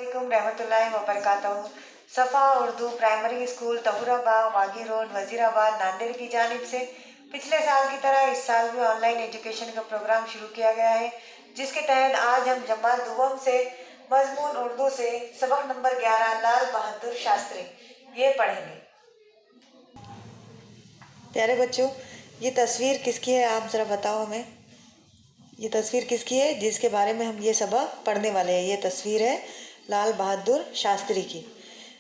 अस्सलामुअलैकुम रहमतुल्लाहि व बरकातहू। सफ़ा Urdu primary school Tahurabagh वागी road Wazirabad Nanded की जानिब से पिछले साल की तरह इस साल भी ऑनलाइन एजुकेशन का प्रोग्राम शुरू किया गया है, जिसके तहत आज हम जमात दुवम से मजमून उर्दू से सबक नंबर 11 लाल बहादुर शास्त्री ये पढ़ेंगे। प्यारे बच्चों, ये तस्वीर किसकी है आप ज़रा बताओ हमें। ये तस्वीर किसकी है जिसके बारे में हम ये सबक पढ़ने वाले हैं। ये तस्वीर है लाल बहादुर शास्त्री की,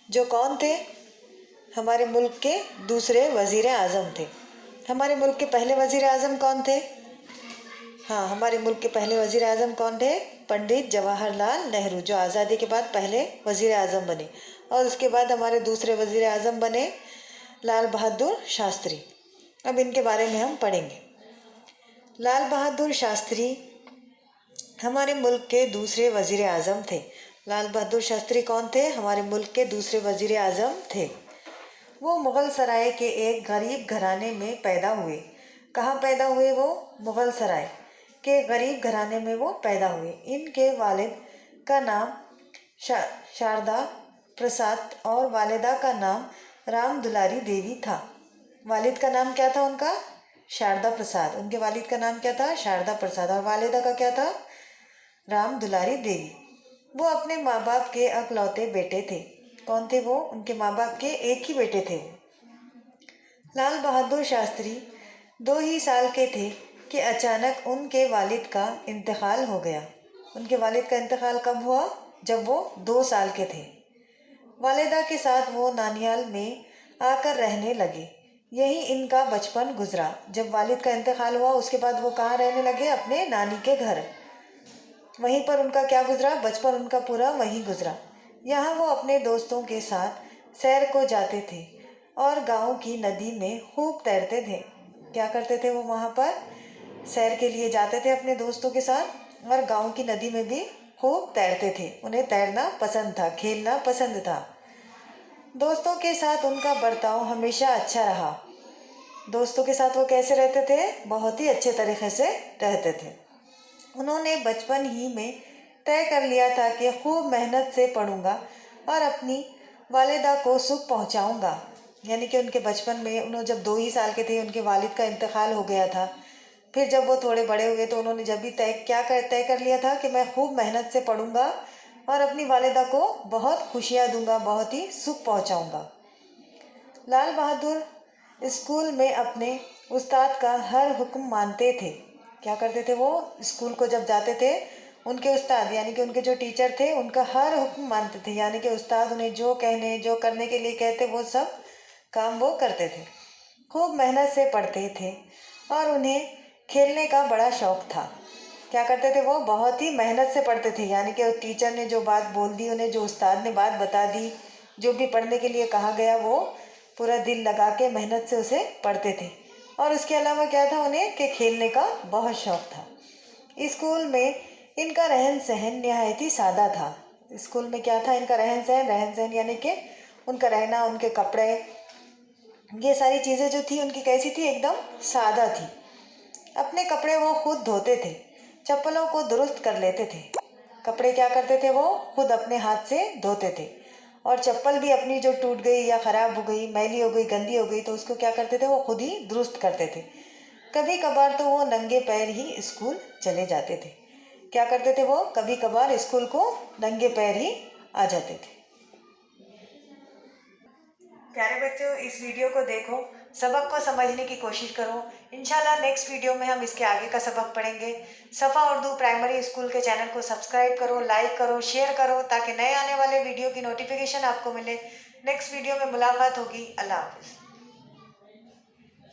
जो कौन थे? हमारे मुल्क के दूसरे वज़ीर आज़म थे। हमारे मुल्क के पहले वज़ीर आज़म कौन थे? हाँ, हमारे मुल्क के पहले वज़ीर आज़म कौन थे? पंडित जवाहरलाल नेहरू, जो आज़ादी के बाद पहले वज़ीर आज़म बने। और उसके बाद हमारे दूसरे वज़ीर आज़म बने लाल बहादुर शास्त्री। अब इनके बारे में हम पढ़ेंगे। लाल बहादुर शास्त्री हमारे मुल्क के दूसरे वज़ीर आज़म थे। लाल बहादुर शास्त्री कौन थे? हमारे मुल्क के दूसरे वज़ीर आज़म थे। वो मुग़ल सराय के एक गरीब घराने में पैदा हुए। कहाँ पैदा हुए वो? मुग़ल सराय के गरीब घराने में वो पैदा हुए। इनके वालिद का नाम शारदा प्रसाद और वालिदा का नाम राम दुलारी देवी था। वालिद का नाम क्या था उनका? शारदा प्रसाद। उनके वालिद का नाम क्या था? शारदा प्रसाद। और वालिदा का क्या था? राम दुलारी देवी। वो अपने माँ बाप के अकलौते बेटे थे। कौन थे वो? उनके माँ बाप के एक ही बेटे थे वो। लाल बहादुर शास्त्री 2 ही साल के थे कि अचानक उनके वालिद का इंतकाल हो गया। उनके वालिद का इंतकाल कब हुआ? जब वो 2 साल के थे। वालिदा के साथ वो नानियाल में आकर रहने लगे। यही इनका बचपन गुजरा। जब वालिद का इंतकाल हुआ उसके बाद वो कहाँ रहने लगे? अपने नानी के घर। वहीं पर उनका क्या गुजरा? बचपन उनका पूरा वहीं गुजरा। यहाँ वो अपने दोस्तों के साथ सैर को जाते थे और गांव की नदी में खूब तैरते थे। क्या करते थे वो? वहाँ पर सैर के लिए जाते थे अपने दोस्तों के साथ और गांव की नदी में भी खूब तैरते थे। उन्हें तैरना पसंद था, खेलना पसंद था। दोस्तों के साथ उनका बर्ताव हमेशा अच्छा रहा। दोस्तों के साथ वो कैसे रहते थे? बहुत ही अच्छे तरीके से रहते थे। उन्होंने बचपन ही में तय कर लिया था कि खूब मेहनत से पढ़ूंगा और अपनी वालिदा को सुख पहुंचाऊंगा। यानी कि उनके बचपन में, उन्होंने जब 2 ही साल के थे उनके वालिद का इंतकाल हो गया था। फिर जब वो थोड़े बड़े हुए तो उन्होंने जब भी तय कर लिया था कि मैं खूब मेहनत से पढ़ूंगा और अपनी वालिदा को बहुत खुशियाँ दूंगा, बहुत ही सुख पहुँचाऊँगा। लाल बहादुर स्कूल में अपने उस्ताद का हर हुक्म मानते थे। क्या करते थे वो? स्कूल को जब जाते थे उनके उस्ताद यानी कि उनके जो टीचर थे उनका हर हुक्म मानते थे। यानी कि उस्ताद उन्हें जो करने के लिए कहते वो सब काम वो करते थे। खूब मेहनत से पढ़ते थे और उन्हें खेलने का बड़ा शौक़ था। क्या करते थे वो? बहुत ही मेहनत से पढ़ते थे। यानी कि टीचर ने जो बात बोल दी, उन्हें जो उस्ताद ने बात बता दी, जो भी पढ़ने के लिए कहा गया वो पूरा दिल लगा के मेहनत से उसे पढ़ते थे। और उसके अलावा क्या था उन्हें? कि खेलने का बहुत शौक़ था। स्कूल में इनका रहन सहन नहायत ही सादा था। स्कूल में क्या था इनका रहन सहन यानी कि उनका रहना, उनके कपड़े, ये सारी चीज़ें जो थी उनकी कैसी थी? एकदम सादा थी। अपने कपड़े वो खुद धोते थे, चप्पलों को दुरुस्त कर लेते थे। कपड़े क्या करते थे? वो खुद अपने हाथ से धोते थे। और चप्पल भी अपनी जो टूट गई या ख़राब हो गई, मैली हो गई, गंदी हो गई तो उसको क्या करते थे? वो खुद ही दुरुस्त करते थे। कभी कभार तो वो नंगे पैर ही स्कूल चले जाते थे। क्या करते थे वो? कभी कभार स्कूल को नंगे पैर ही आ जाते थे। प्यारे बच्चों, इस वीडियो को देखो, सबक को समझने की कोशिश करो। इंशाल्लाह नेक्स्ट वीडियो में हम इसके आगे का सबक पढ़ेंगे। सफ़ा उर्दू प्राइमरी स्कूल के चैनल को सब्सक्राइब करो, लाइक करो, शेयर करो ताकि नए आने वाले वीडियो की नोटिफिकेशन आपको मिले। नेक्स्ट वीडियो में मुलाकात होगी। अल्लाह हाफ़िज़।